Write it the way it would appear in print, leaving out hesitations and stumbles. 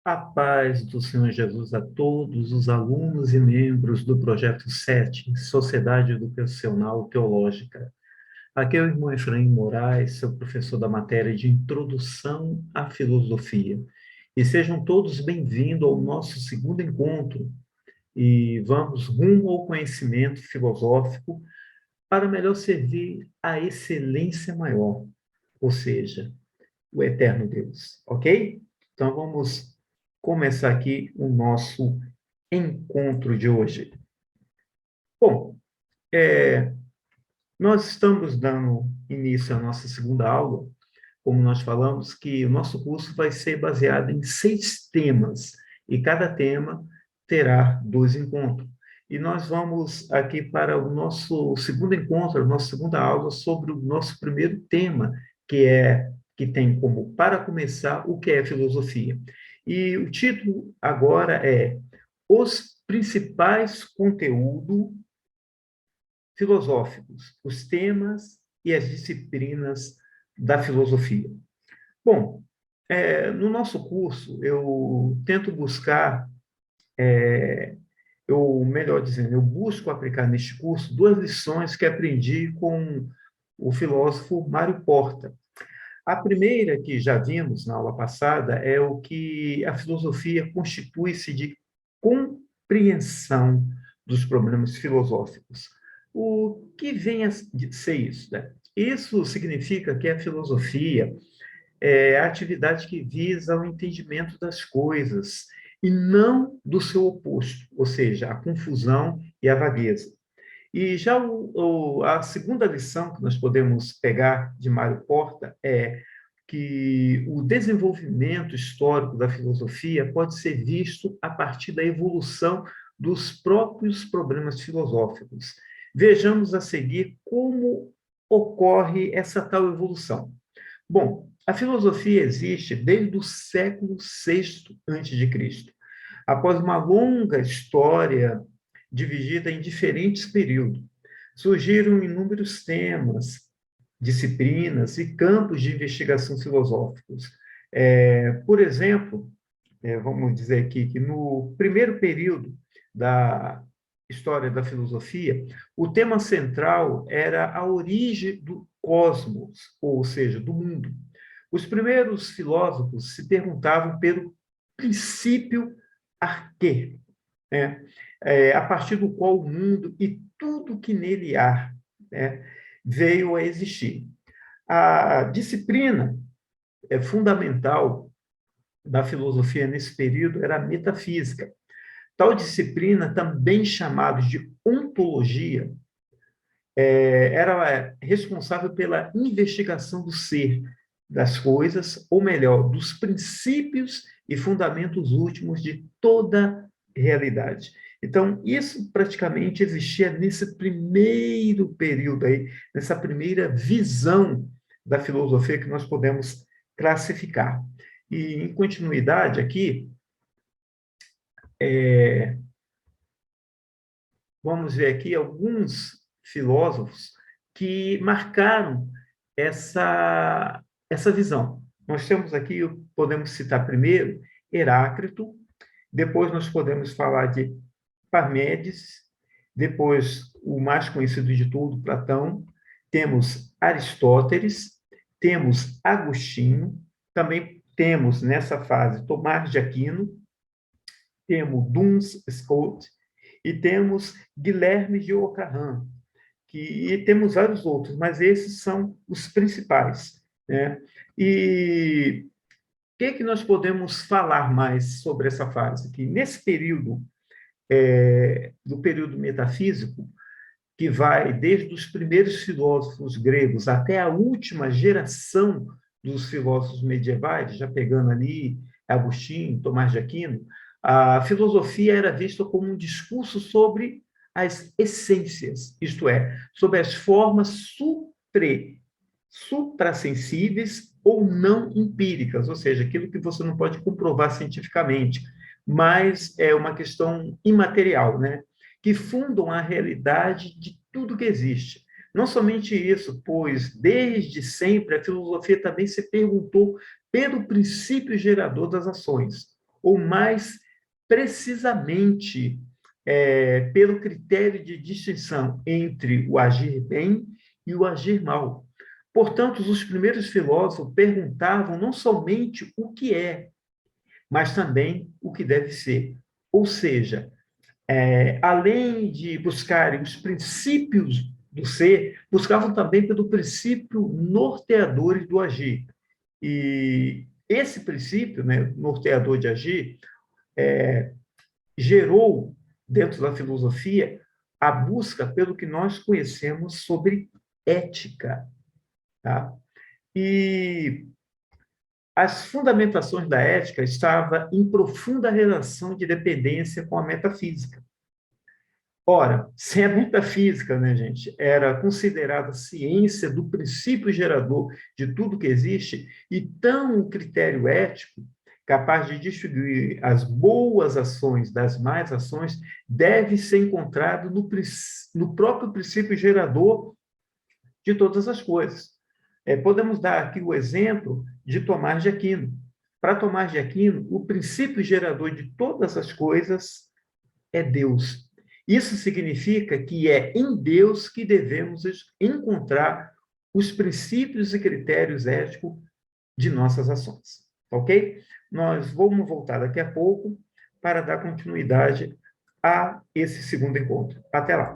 A paz do Senhor Jesus a todos os alunos e membros do Projeto 7, Sociedade Educacional Teológica. Aqui é o irmão Efraim Moraes, seu professor da matéria de Introdução à Filosofia. E sejam todos bem-vindos ao nosso segundo encontro. E vamos rumo ao conhecimento filosófico para melhor servir a excelência maior, ou seja, o eterno Deus, ok? Então vamos começar aqui o nosso encontro de hoje. Bom, nós estamos dando início à nossa segunda aula, como nós falamos, que o nosso curso vai ser baseado em 6 temas, e cada tema terá 2 encontros. E nós vamos aqui para o nosso segundo encontro, a nossa segunda aula, sobre o nosso primeiro tema, que tem como, para começar, o que é filosofia. E o título agora é Os principais conteúdos filosóficos, os temas e as disciplinas da filosofia. Bom, no nosso curso, eu tento buscar, melhor dizendo, eu busco aplicar neste curso 2 lições que aprendi com o filósofo Mário Porta. A primeira, que já vimos na aula passada, é o que a filosofia constitui-se de compreensão dos problemas filosóficos. O que vem a ser isso, né? Isso significa que a filosofia é a atividade que visa o entendimento das coisas e não do seu oposto, ou seja, a confusão e a vagueza. E já a segunda lição que nós podemos pegar de Mário Porta é que o desenvolvimento histórico da filosofia pode ser visto a partir da evolução dos próprios problemas filosóficos. Vejamos a seguir como ocorre essa tal evolução. Bom, a filosofia existe desde o século VI a.C., após uma longa história dividida em diferentes períodos. Surgiram inúmeros temas, disciplinas e campos de investigação filosóficos. Por exemplo, vamos dizer aqui que no primeiro período da história da filosofia, o tema central era a origem do cosmos, ou seja, do mundo. Os primeiros filósofos se perguntavam pelo princípio arquê, né? A partir do qual o mundo e tudo que nele há, né, veio a existir. A disciplina fundamental da filosofia nesse período era a metafísica. Tal disciplina, também chamada de ontologia, era responsável pela investigação do ser, das coisas, ou melhor, dos princípios e fundamentos últimos de toda realidade. Então, isso praticamente existia nesse primeiro período aí, nessa primeira visão da filosofia que nós podemos classificar. E, em continuidade aqui, vamos ver aqui alguns filósofos que marcaram essa visão. Nós temos aqui, podemos citar primeiro, Heráclito, depois nós podemos falar de Parménides, depois o mais conhecido de tudo, Platão, temos Aristóteles, temos Agostinho, também temos nessa fase Tomás de Aquino, temos Duns Scotus e temos Guilherme de Ockham, e temos vários outros, mas esses são os principais, né? E o que nós podemos falar mais sobre essa fase? Que nesse período, do período metafísico, que vai desde os primeiros filósofos gregos até a última geração dos filósofos medievais, já pegando ali Agostinho, Tomás de Aquino, a filosofia era vista como um discurso sobre as essências, isto é, sobre as formas suprassensíveis ou não empíricas, ou seja, aquilo que você não pode comprovar cientificamente, mas é uma questão imaterial, né? Que fundam a realidade de tudo que existe. Não somente isso, pois desde sempre a filosofia também se perguntou pelo princípio gerador das ações, ou mais precisamente pelo critério de distinção entre o agir bem e o agir mal. Portanto, os primeiros filósofos perguntavam não somente o que é, mas também o que deve ser. Ou seja, além de buscarem os princípios do ser, buscavam também pelo princípio norteador do agir. E esse princípio, né, norteador de agir, gerou, dentro da filosofia, a busca pelo que nós conhecemos sobre ética. Tá? E as fundamentações da ética estavam em profunda relação de dependência com a metafísica. Ora, se a metafísica, né, gente, era considerada ciência do princípio gerador de tudo que existe, então o critério ético, capaz de distinguir as boas ações das más ações, deve ser encontrado no próprio princípio gerador de todas as coisas. Podemos dar aqui o exemplo de Tomás de Aquino. Para Tomás de Aquino, o princípio gerador de todas as coisas é Deus. Isso significa que é em Deus que devemos encontrar os princípios e critérios éticos de nossas ações. Ok? Nós vamos voltar daqui a pouco para dar continuidade a esse segundo encontro. Até lá.